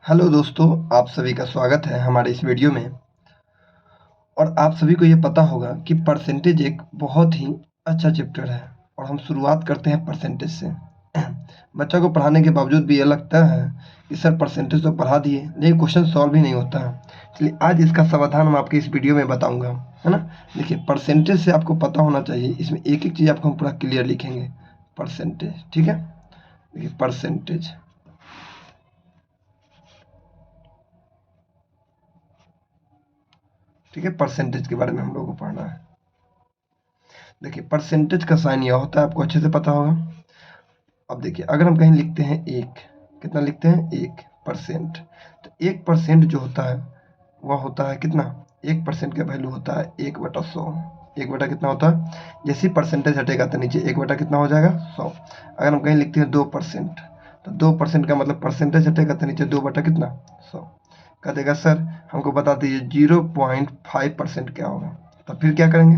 Hello दोस्तों, आप सभी का स्वागत है हमारे इस वीडियो में। और आप सभी को ये पता होगा कि परसेंटेज एक बहुत ही अच्छा चैप्टर है और हम शुरुआत करते हैं परसेंटेज से। बच्चों को पढ़ाने के बावजूद भी ये लगता है कि सर परसेंटेज तो पढ़ा दिए लेकिन क्वेश्चन सॉल्व ही नहीं होता है। चलिए आज इसका समाधान मैं आपके इस वीडियो में बताऊंगा, है ना। देखिए, परसेंटेज से आपको पता होना चाहिए, इसमें एक एक चीज़ आपको हम पूरा क्लियर लिखेंगे। परसेंटेज, ठीक है। देखिए परसेंटेज, ठीक है। परसेंटेज के बारे में हम लोगों को पढ़ना है। देखिए परसेंटेज का साइन यह होता है, आपको अच्छे से पता होगा। अब देखिए, अगर हम कहीं लिखते हैं एक, कितना लिखते हैं 1%, तो 1% जो होता है वह होता है कितना, 1% का वैल्यू होता है 1/100। 1 कितना होता है, जैसे परसेंटेज हटेगा तो नीचे 1 कितना हो जाएगा 100। अगर हम कहीं लिखते हैं 2%, तो 2% का मतलब परसेंटेज हटेगा तो नीचे 2 कितना 100। कह देगा सर हमको बता दीजिए 0.5% क्या होगा। तो फिर क्या करेंगे,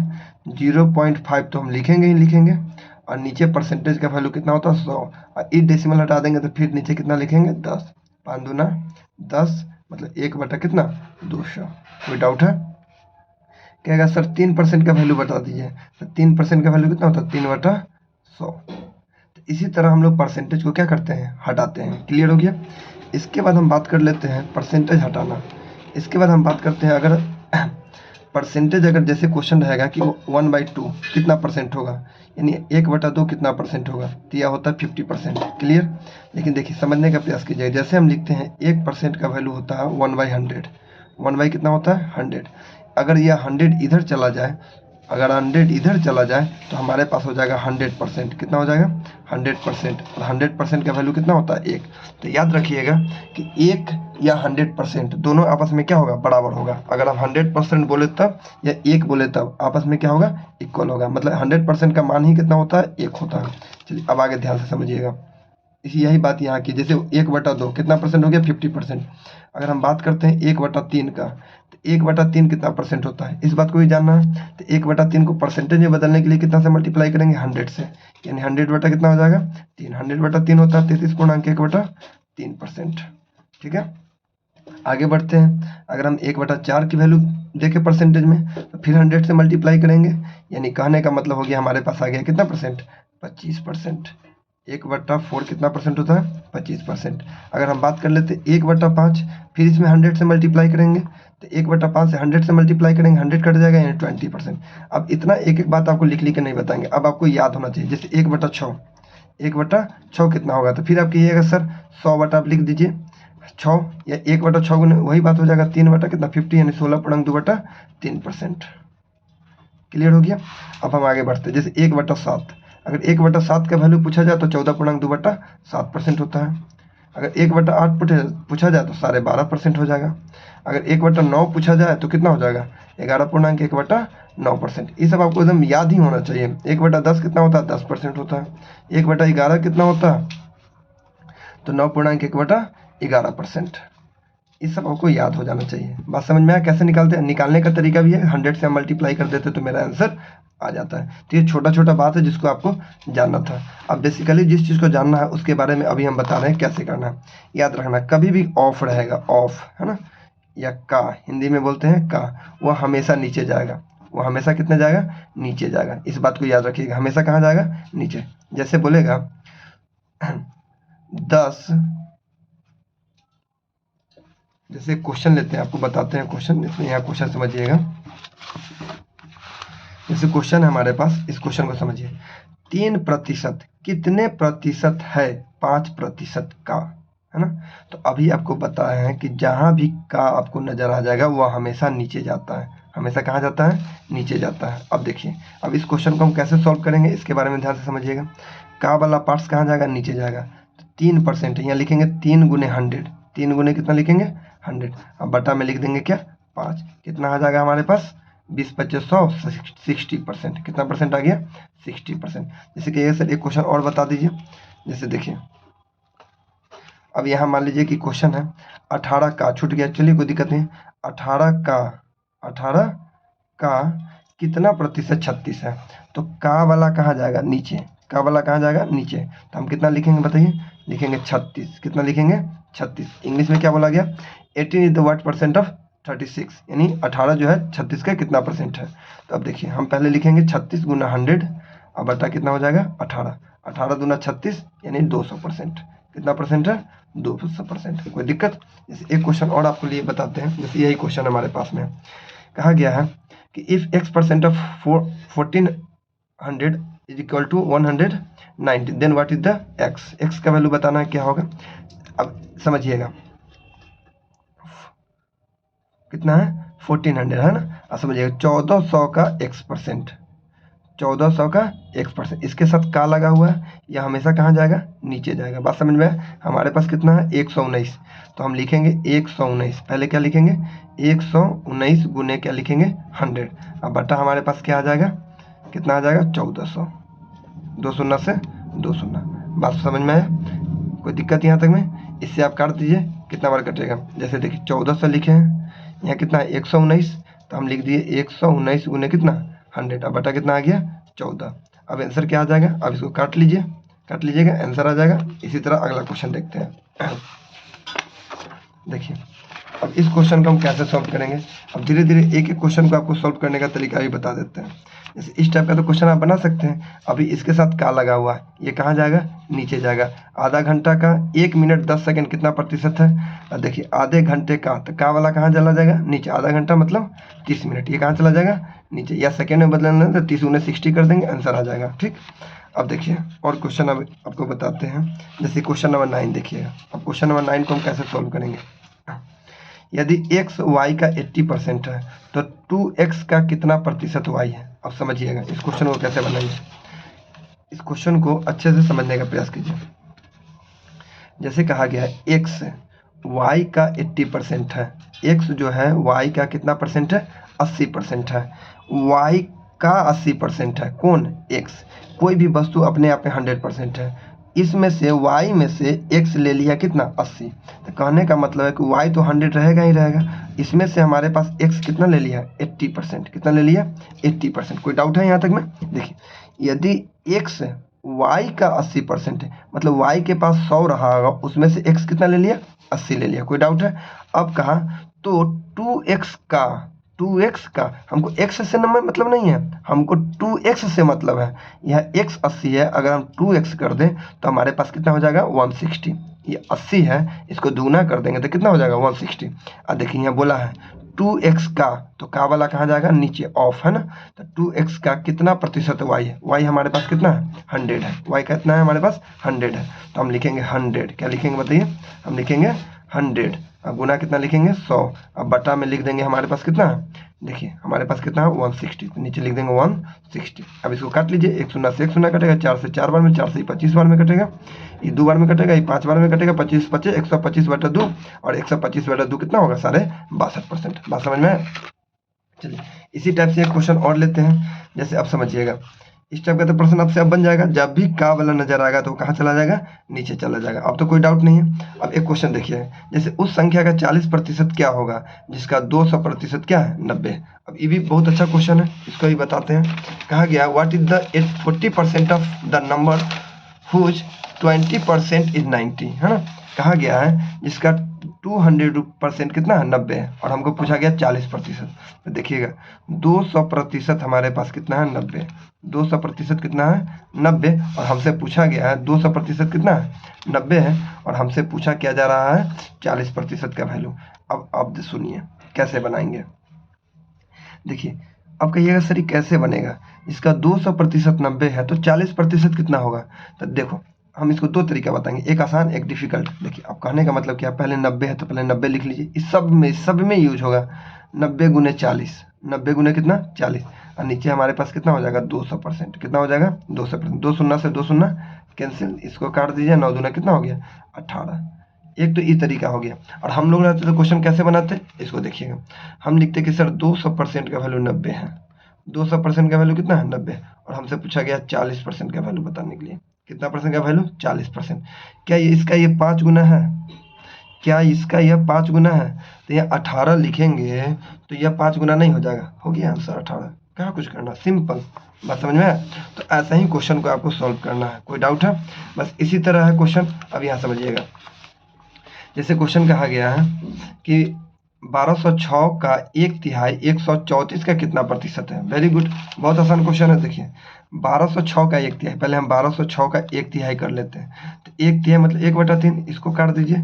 0.5 तो हम लिखेंगे ही लिखेंगे, और नीचे परसेंटेज का वैल्यू कितना होता है 100, और एक डेसिमल हटा देंगे तो फिर नीचे कितना लिखेंगे 10। 5 दूना 10, मतलब 1 कितना 200। कोई डाउट है? कहेगा सर 3% का वैल्यू बता दीजिए, तो 3% का वैल्यू कितना होता है 3/100। तो इसी तरह हम लोग परसेंटेज को क्या करते हैं, हटाते हैं। क्लियर हो गया। इसके बाद हम बात कर लेते हैं परसेंटेज हटाना। इसके बाद हम बात करते हैं, अगर परसेंटेज अगर जैसे क्वेश्चन रहेगा कि 1/2 कितना परसेंट होगा, यानी 1/2 कितना परसेंट होगा, तो यह होता है 50%। क्लियर। लेकिन देखिए समझने का प्रयास कीजिए, जैसे हम लिखते हैं 1% का वैल्यू होता है 1/100। 1 कितना होता है 100। अगर यह 100 इधर चला जाए, अगर 100 इधर चला जाए तो हमारे पास हो जाएगा 100%। कितना हो जाएगा 100%। और 100% का वैल्यू कितना होता है 1। तो याद रखिएगा कि 1 या 100% दोनों आपस में क्या होगा, बराबर होगा। अगर आप 100% बोले तब या 1 बोले तब आपस में क्या होगा, इक्वल होगा। मतलब 100% का मान ही कितना होता है 1 होता है। चलिए अब आगे ध्यान से समझिएगा। यही बात यहाँ की, जैसे 1/2 कितना परसेंट हो गया 50%। अगर हम बात करते हैं 1/3 का, तो 1/3 कितना परसेंट होता है, इस बात को भी जानना है। तो 1/3 को परसेंटेज में बदलने के लिए कितना से मल्टीप्लाई करेंगे 100 से, यानी 100 बटा कितना हो जाएगा 3। 100/3 होता है 33.1/3%। ठीक है। आगे बढ़ते हैं, अगर हम 1/4 की वैल्यू देखें परसेंटेज में, तो फिर 100 से मल्टीप्लाई करेंगे, यानी कहने का मतलब हो गया हमारे पास आ गया कितना परसेंट 25%। 1/4 कितना परसेंट होता है 25%। अगर हम बात कर लेते 1/5, फिर इसमें 100 से मल्टीप्लाई करेंगे, तो 1/5 से 100 से मल्टीप्लाई करेंगे, 100 कट जाएगा, यानी 20%। अब इतना एक एक बात आपको लिख लिख के नहीं बताएंगे, अब आपको याद होना चाहिए। जैसे 1/6, 1/6 कितना होगा, तो फिर आप कहिएगा सर 100 बटा आप लिख दीजिए 6, या 1/6 गुने वही बात हो जाएगा 3 बटा कितना 50, यानी 16.2/3%। क्लियर हो गया। अब हम आगे बढ़ते हैं, जैसे 1/7, अगर 1/7 का वैल्यू पूछा जाए तो 14.2/7% होता है। अगर 1/8 पूछा जाए तो 12.5% हो जाएगा। अगर 1/9 पूछा जाए तो कितना हो जाएगा 11.1/9%। ये सब आपको एकदम याद ही होना चाहिए। 1/10 कितना होता है 10% होता है। 1/11 कितना होता है, तो 9.1/11%। ये सब आपको याद हो जाना चाहिए। बात समझ में आया कैसे निकालते हैं? निकालने का तरीका भी है, 100 से हम मल्टीप्लाई कर देते तो मेरा आंसर आ जाता है। तो ये छोटा छोटा बात है जिसको आपको जानना था। अब बेसिकली जिस चीज़ को जानना है उसके बारे में अभी हम बता रहे हैं कैसे करना है। याद रखना, कभी भी ऑफ रहेगा, ऑफ है ना, या का हिंदी में बोलते हैं का, वह हमेशा नीचे जाएगा। वो हमेशा कितने जाएगा, नीचे जाएगा। इस बात को याद रखिएगा, हमेशा कहाँ जाएगा, नीचे। जैसे बोलेगा 10, जैसे क्वेश्चन लेते हैं, आपको बताते हैं क्वेश्चन, इसमें यहाँ क्वेश्चन समझिएगा। जैसे क्वेश्चन है हमारे पास, इस क्वेश्चन को समझिए। 3% कितने प्रतिशत है 5% का, है ना। तो अभी आपको बताया है कि जहां भी का आपको नजर आ जाएगा वह हमेशा नीचे जाता है। हमेशा कहाँ जाता है, नीचे जाता है। अब देखिए, अब इस क्वेश्चन को हम कैसे सॉल्व करेंगे इसके बारे में ध्यान से समझिएगा। का वाला पार्ट्स कहाँ जाएगा, नीचे जाएगा। तो 3% यहाँ लिखेंगे 3 गुने 100, 3 गुने कितना लिखेंगे 100। अब बटा में लिख देंगे क्या 5, कितना आ जाएगा हमारे पास 20/25 100, 60%। कितना परसेंट आ गया 60%। जैसे कि सर एक क्वेश्चन और बता दीजिए। जैसे देखिए, अब यहाँ मान लीजिए कि क्वेश्चन है 18 का, छूट गया, चलिए कोई दिक्कत नहीं। 18 का कितना प्रतिशत 36 है, तो का वाला कहाँ जाएगा, नीचे। का वाला कहाँ जाएगा, नीचे। तो हम कितना लिखेंगे बताइए, लिखेंगे 36। कितना लिखेंगे 36। इंग्लिश में क्या बोला गया, 18 is the what percent of 36, यानी 18 जो है 36 का कितना परसेंट है। तो अब देखिए हम पहले लिखेंगे 36 गुना 100 और बटा कितना हो जाएगा 18, 18 दूना 36 यानी 200%। कितना परसेंट है, 200%। कोई दिक्कत। जैसे एक क्वेश्चन और आपको लिए बताते हैं, जैसे यही क्वेश्चन हमारे पास में कहा गया है कि if x% of 1400 is equal to 190 then what is the x का वैल्यू बताना है क्या होगा। अब समझिएगा कितना है 1400 है ना। अब समझिएगा 1400 का x%, 1400 का x%, इसके साथ का लगा हुआ है, यह हमेशा कहाँ जाएगा, नीचे जाएगा। बात समझ में आया। हमारे पास कितना है 119, तो हम लिखेंगे 119, पहले क्या लिखेंगे 119 गुने क्या लिखेंगे 100, अब बटा हमारे पास क्या आ जाएगा, कितना आ जाएगा 1400, 2 शून्य से 2 शून्य। बात समझ में आया, कोई दिक्कत यहाँ तक में। इससे आप काट दीजिए, कितना बार कटेगा। जैसे देखिए 1400 लिखे हैं, यहाँ कितना है 119, तो हम लिख दिए 119 गुने कितना 100, अब बटा कितना आ गया 14। अब आंसर क्या आ जाएगा, अब इसको काट लीजिए, काट लीजिएगा, आंसर आ जाएगा। इसी तरह अगला क्वेश्चन देखते हैं। देखिए अब इस क्वेश्चन को हम कैसे सॉल्व करेंगे। अब धीरे धीरे एक एक क्वेश्चन को आपको सॉल्व करने का तरीका भी बता देते हैं। जैसे इस टाइप का तो क्वेश्चन आप बना सकते हैं। अभी इसके साथ का लगा हुआ है, ये कहाँ जाएगा, नीचे जाएगा। आधा घंटा का 1 मिनट 10 सेकंड कितना प्रतिशत है। अब देखिए आधे घंटे का, तो का वाला कहाँ चला जाएगा, नीचे। आधा घंटा मतलब 30 मिनट, ये कहाँ चला जाएगा, नीचे। या सेकेंड में बदलना है तो 30 गुने 60 कर देंगे, आंसर आ जाएगा। ठीक। अब देखिए और क्वेश्चन अब आपको बताते हैं। जैसे क्वेश्चन नंबर 9 देखिएगा। अब क्वेश्चन नंबर 9 को हम कैसे सॉल्व करेंगे। यदि x y का 80% है तो 2x का कितना प्रतिशत y है। अब समझिएगा इस क्वेश्चन को कैसे बनाएंगे। इस क्वेश्चन को अच्छे से समझने का प्रयास कीजिए। जैसे कहा गया है x y का 80% है, x जो है y का कितना परसेंट है, 80% है। y का 80% है, कौन, x। कोई भी वस्तु अपने आप में 100% है, इसमें से y में से x ले लिया कितना 80, तो कहने का मतलब है कि y तो 100 रहेगा ही रहेगा, इसमें से हमारे पास x कितना ले लिया 80%। कितना ले लिया 80%। कोई डाउट है यहाँ तक में। देखिए यदि x y का 80% है, मतलब y के पास 100 रहा होगा, उसमें से x कितना ले लिया 80 ले लिया। कोई डाउट है। अब कहा तो 2x का हमको x से नंबर मतलब नहीं है, हमको 2x से मतलब है। यह x 80 है, अगर हम 2x कर दें तो हमारे पास कितना हो जाएगा 160। ये 80 है, इसको दुगना कर देंगे तो कितना हो जाएगा 160। अब देखिए यहाँ बोला है 2x का, तो का वाला कहाँ जाएगा, नीचे, ऑफ है ना। तो 2x का कितना प्रतिशत y है, y हमारे पास कितना है 100 है, y का कितना है हमारे पास 100 है। तो हम लिखेंगे 100, क्या लिखेंगे बताइए, हम लिखेंगे 100। अब गुना कितना लिखेंगे 100, अब बटा में लिख देंगे हमारे पास कितना है, देखिए हमारे पास कितना है 160, तो नीचे लिख देंगे 160। अब इसको काट लीजिए, 1 शून्य से 1 शून्य कटेगा, 4 से 4 बार में, 4 से 25 बार में कटेगा, ये 2 बार में कटेगा, ये 5 बार में कटेगा, 25 25 125/2, और 125/2 कितना होगा 62.5%। बात समझ में। चलिए इसी टाइप से एक क्वेश्चन और लेते हैं। जैसे अब समझिएगा इस टाइप का तो प्रश्न आपसे अब बन जाएगा, जब भी का वाला नजर आएगा तो कहाँ चला जाएगा, नीचे चला जाएगा। अब तो कोई डाउट नहीं है। अब एक क्वेश्चन देखिए, जैसे उस संख्या का 40% क्या होगा जिसका 200% क्या है 90। अब ये भी बहुत अच्छा क्वेश्चन है, इसको भी बताते हैं। कहा गया what is the 40% of the number whose 20% is 90, है ना। कहा गया है जिसका 200% कितना है 90 है, और हमको पूछा गया 40%। तो देखिएगा 200% हमारे पास कितना है 90, 200% कितना है 90, और हमसे पूछा गया है 200% कितना है 90 है, और हमसे पूछा क्या जा रहा है 40% का वैल्यू। अब सुनिए कैसे बनाएंगे। देखिए अब कहिएगा सर कैसे बनेगा, इसका 200% 90 है तो 40% कितना होगा। तो देखो हम इसको दो तरीका बताएंगे, एक आसान एक डिफिकल्ट। देखिए अब कहने का मतलब क्या, पहले 90 है तो पहले 90 लिख लीजिए, इस सब में यूज होगा। 90 गुने 40, 90 गुने कितना 40, और नीचे हमारे पास कितना हो जाएगा 200%। कितना हो जाएगा 200%, 2 शून्य से 2 शून्य कैंसिल, इसको काट दीजिए, 9 दूना कितना हो गया 18। एक तो ये तरीका हो गया। और हम लोग रहते तो क्वेश्चन कैसे बनाते, इसको देखिएगा। हम लिखते कि सर 200% का वैल्यू 90 है, 200% का वैल्यू कितना है 90, और हमसे पूछा गया 40% का वैल्यू बताने के लिए। कितना परसेंट का वैल्यू 40%। क्या ये इसका ये 5 गुना है, क्या इसका यह 5 गुना है, तो यह 18 लिखेंगे तो यह 5 गुना नहीं हो जाएगा, हो गया आंसर 18। क्या कुछ करना, सिंपल। बात समझ में आया। तो ऐसा ही क्वेश्चन को आपको सॉल्व करना है। कोई डाउट है, बस इसी तरह है क्वेश्चन। अब यहाँ समझिएगा, जैसे क्वेश्चन कहा गया है कि 1206 का 1/3 134 का कितना प्रतिशत है। वेरी गुड, बहुत आसान क्वेश्चन है। देखिए 1206 का 1/3, पहले हम 1206 का 1/3 कर लेते हैं। तो 1/3 मतलब 1/3, इसको काट दीजिए,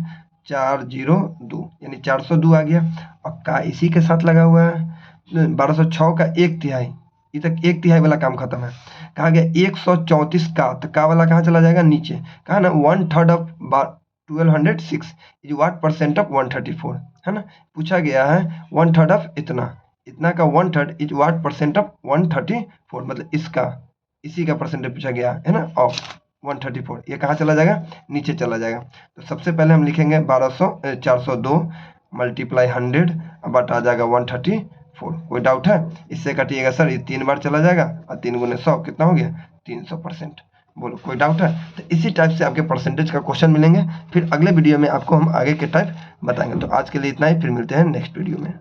402 यानी 402 आ गया। अब का इसी के साथ लगा हुआ है 1206 का 1/3, ये तक 1/3 वाला काम खत्म है। कहा गया 134 का, तो का वाला कहाँ चला जाएगा, नीचे। कहा ना 1/3 of 1206 is what percent of 134, है ना। पूछा गया है 1/3 ऑफ इतना, इतना का 1/3 इज व्हाट परसेंट ऑफ 134, मतलब इसका, इसी का परसेंटेज पूछा गया है ना, ऑफ 134। ये कहाँ चला जाएगा, नीचे चला जाएगा। तो सबसे पहले हम लिखेंगे 402 मल्टीप्लाई 100 बटा जाएगा 134। कोई डाउट है, इससे कटिएगा सर, ये 3 बार चला जाएगा और 3 गुने 100 कितना हो गया, 300%। बोलो कोई डाउट है। तो इसी टाइप से आपके परसेंटेज का क्वेश्चन मिलेंगे, फिर अगले वीडियो में आपको हम आगे के टाइप बताएंगे। तो आज के लिए इतना ही, फिर मिलते हैं नेक्स्ट वीडियो में।